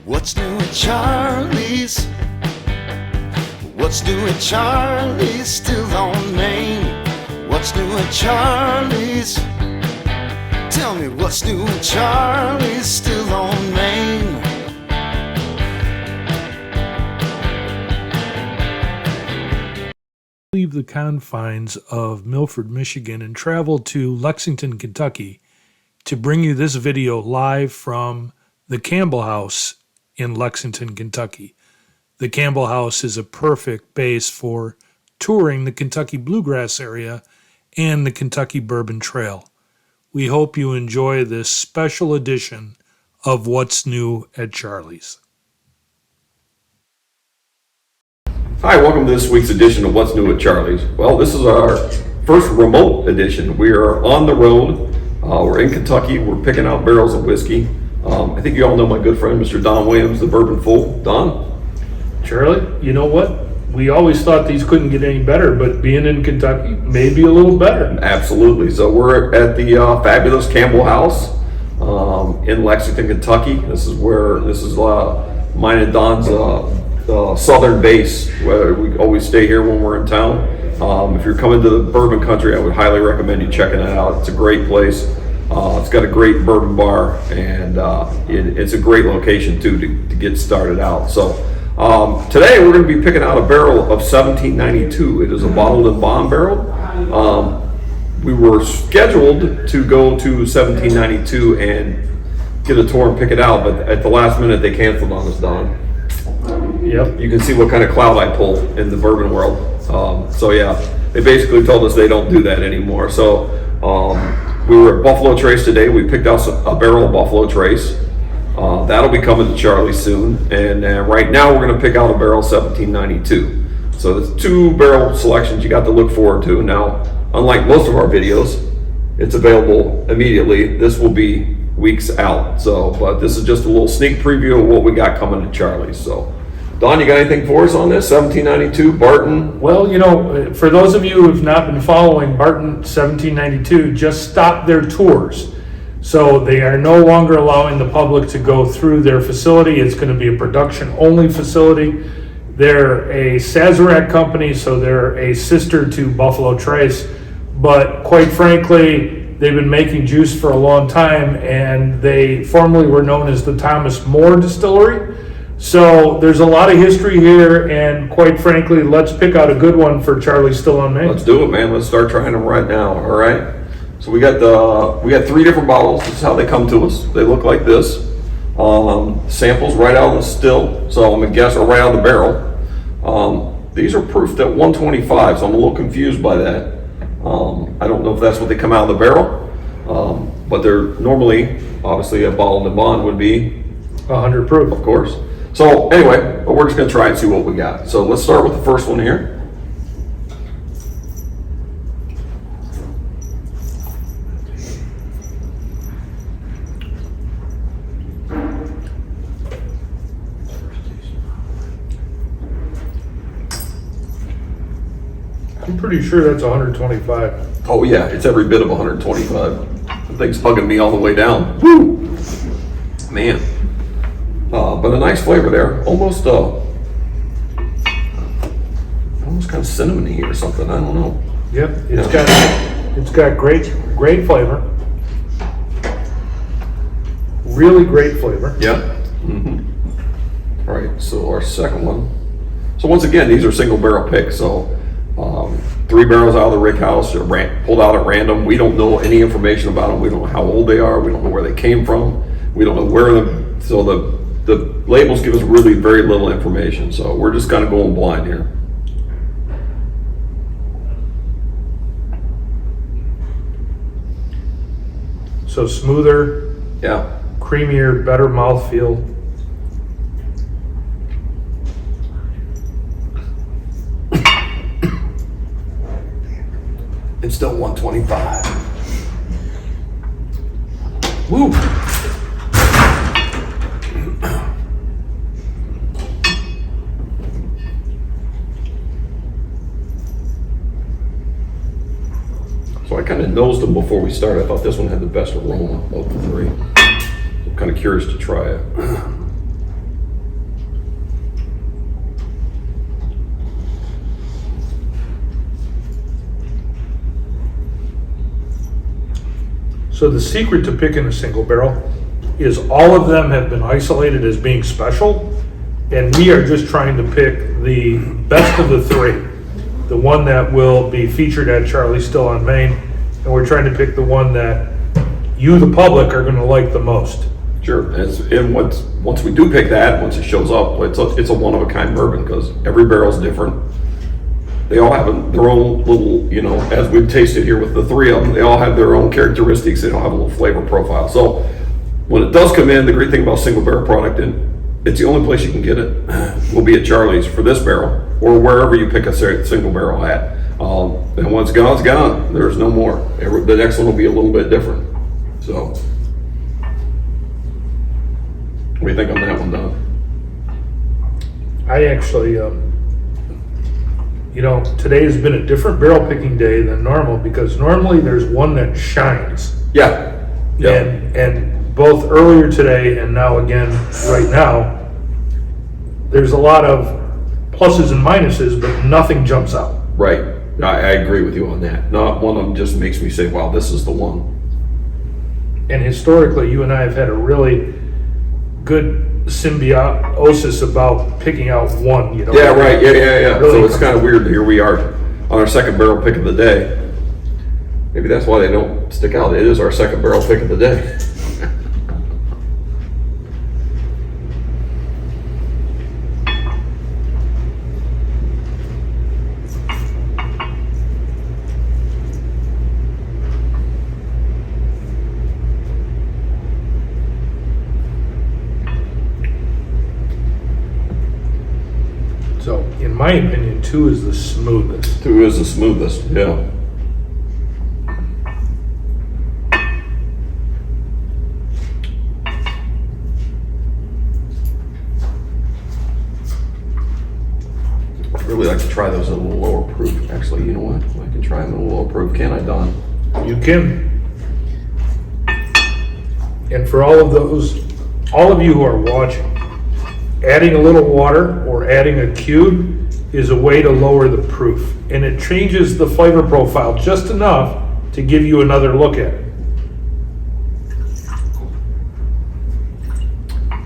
What's new at Charlie's? What's new at Charlie's? Still on Main. What's new at Charlie's? Tell me what's new at Charlie's? Still on Main. Leave the confines of Milford, Michigan and travel to Lexington, Kentucky to bring you this video live from the Campbell House in Lexington, Kentucky. The Campbell House is a perfect base for touring the Kentucky Bluegrass area and the Kentucky Bourbon Trail. We hope you enjoy this special edition of What's New at Charlie's. Hi, welcome to this week's edition of What's New at Charlie's. Well, this is our first remote edition. We are on the road. We're in Kentucky. We're picking out barrels of whiskey. I think you all know my good friend, Mr. Don Williams, the Bourbon Fool. Don? Charlie, you know what? We always thought these couldn't get any better, but being in Kentucky may be a little better. Absolutely. So we're at the fabulous Campbell House in Lexington, Kentucky. This is mine and Don's southern base, where we always stay here when we're in town. If you're coming to the bourbon country, I would highly recommend you checking it out. It's a great place. It's got a great bourbon bar, and it's a great location too to get started out. So today we're going to be picking out a barrel of 1792. It is a bottled and bond barrel. We were scheduled to go to 1792 and get a tour and pick it out, but at the last minute they canceled on us, Don. Yep. You can see what kind of cloud I pull in the bourbon world. So yeah, they basically told us they don't do that anymore. So we were at Buffalo Trace today. We picked out a barrel of Buffalo Trace. That'll be coming to Charlie soon. And right now we're going to pick out a barrel 1792. So there's two barrel selections you got to look forward to. Now, unlike most of our videos, it's available immediately. This will be weeks out. So, but this is just a little sneak preview of what we got coming to Charlie's. So, Don, you got anything for us on this? 1792, Barton? Well, you know, for those of you who have not been following, Barton 1792 just stopped their tours. So they are no longer allowing the public to go through their facility. It's going to be a production-only facility. They're a Sazerac company, so they're a sister to Buffalo Trace. But quite frankly, they've been making juice for a long time, and they formerly were known as the Thomas More Distillery. So there's a lot of history here, and quite frankly, let's pick out a good one for Charlie Still on Main. Let's do it, man. Let's start trying them right now. All right. So we got three different bottles. This is how they come to us. They look like this. Samples right out of the still. So I'm gonna guess are right out of the barrel. These are proofed at 125, so I'm a little confused by that. I don't know if that's what they come out of the barrel, but they're normally, obviously, a bottled and bond would be 100 proof, of course. So anyway, but we're just gonna try and see what we got. So let's start with the first one here. I'm pretty sure that's 125. Oh yeah, it's every bit of 125. The thing's hugging me all the way down. Woo! Man. But a nice flavor there. Almost kind of cinnamony or something. I don't know. Yep, it's got great flavor. Really great flavor. Yep. Mm-hmm. All right, so our second one. So once again, these are single barrel picks. So 3 barrels out of the Rack House, pulled out at random. We don't know any information about them. We don't know how old they are. We don't know where they came from. We don't know where them. So the labels give us really very little information. So we're just kind of going blind here. So smoother, Yeah. creamier, better mouthfeel. It's still 125. Woo! So I kind of nosed them before we started. I thought this one had the best aroma of the three. So kind of curious to try it. So the secret to picking a single barrel is all of them have been isolated as being special, and we are just trying to pick the best of the three. The one that will be featured at Charlie's Still on Main, and we're trying to pick the one that you, the public, are gonna like the most. Sure, and once we do pick that, once it shows up, it's a one-of-a-kind bourbon, because every barrel's different. They all have their own little, you know, as we've tasted here with the three of them, they all have their own characteristics. They all have a little flavor profile. So when it does come in, the great thing about single barrel product, and it's the only place you can get it, will be at Charlie's for this barrel, or wherever you pick a single barrel at. And when it's gone, it's gone. There's no more. The next one will be a little bit different. So, what do you think on that one, Don? I actually, you know, today has been a different barrel picking day than normal, because normally there's one that shines. Yeah. And both earlier today and now again, right now, there's a lot of pluses and minuses, but nothing jumps out. Right. I agree with you on that. Not one of them just makes me say, wow, this is the one. And historically, you and I have had a really good symbiosis about picking out one, you know? Yeah, right. Yeah. Really So it's kind of weird. Here we are on our second barrel pick of the day. Maybe that's why they don't stick out. It is our second barrel pick of the day. So, in my opinion, 2 is the smoothest. 2 is the smoothest. Yeah. I'd really like to try those in a little lower proof. Actually, you know what? I can try them in a little lower proof. Can I, Don? You can. And for all of you who are watching, adding a little water or adding a cube is a way to lower the proof. And it changes the flavor profile just enough to give you another look at it.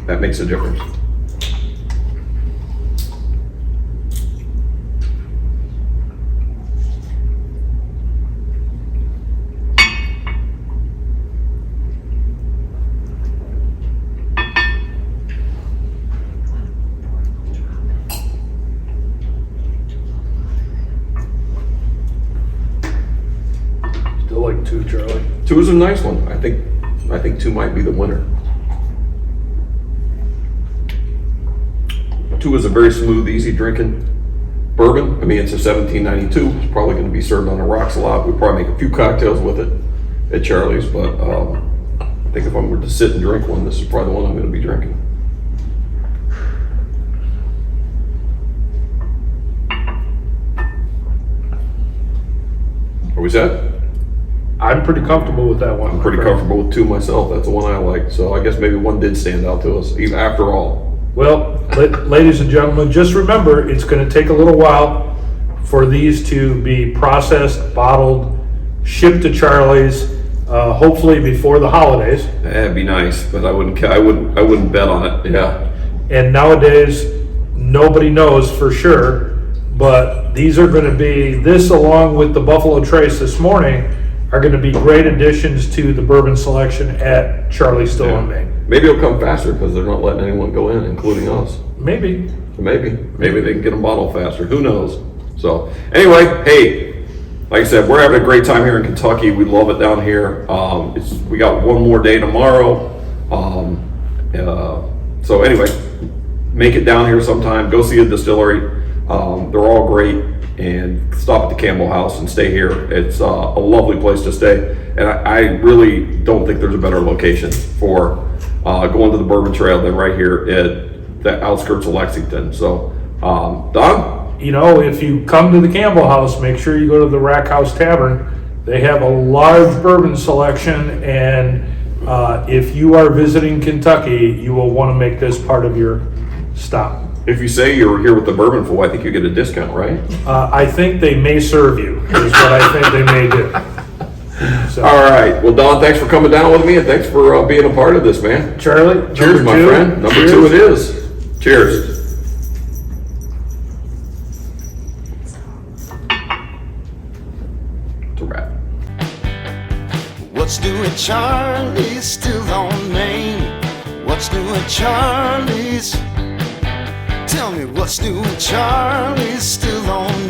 That makes a difference. Still like 2, Charlie. 2 is a nice one. I think 2 might be the winner. 2 is a very smooth, easy drinking bourbon. I mean, it's a 1792. It's probably going to be served on the rocks a lot. We probably make a few cocktails with it at Charlie's, but I think if I were to sit and drink one, this is probably the one I'm going to be drinking. Are we set? I'm pretty comfortable with that one. I'm pretty comfortable with 2 myself. That's the one I like. So I guess maybe one did stand out to us, even after all. Well, ladies and gentlemen, just remember, it's going to take a little while for these to be processed, bottled, shipped to Charlie's, hopefully before the holidays. That'd be nice, but I wouldn't bet on it. Yeah. And nowadays, nobody knows for sure, but these are going to be, this along with the Buffalo Trace this morning, are going to be great additions to the bourbon selection at Charlie's Still on Main. Maybe it'll come faster because they're not letting anyone go in, including us. Maybe. Maybe they can get them bottled faster. Who knows? So anyway, hey, like I said, we're having a great time here in Kentucky. We love it down here. We got one more day tomorrow. So anyway, make it down here sometime. Go see a distillery. They're all great. And stop at the Campbell House and stay here. It's a lovely place to stay. And I really don't think there's a better location for going to the Bourbon Trail than right here at the outskirts of Lexington. So, Don? You know, if you come to the Campbell House, make sure you go to the Rack House Tavern. They have a large bourbon selection, and If you are visiting Kentucky, you will want to make this part of your stop. If you say you were here with the bourbon full, I think you get a discount, right? I think they may serve you, is what I think they may do. So, All right. Well, Don, thanks for coming down with me, and thanks for being a part of this, man. Charlie, Cheers, my two. friend. Number Cheers. 2 it is. Cheers. It's a wrap. What's new at Charlie's still on Main? What's new at Charlie's? Tell me what's new at Charlie's still on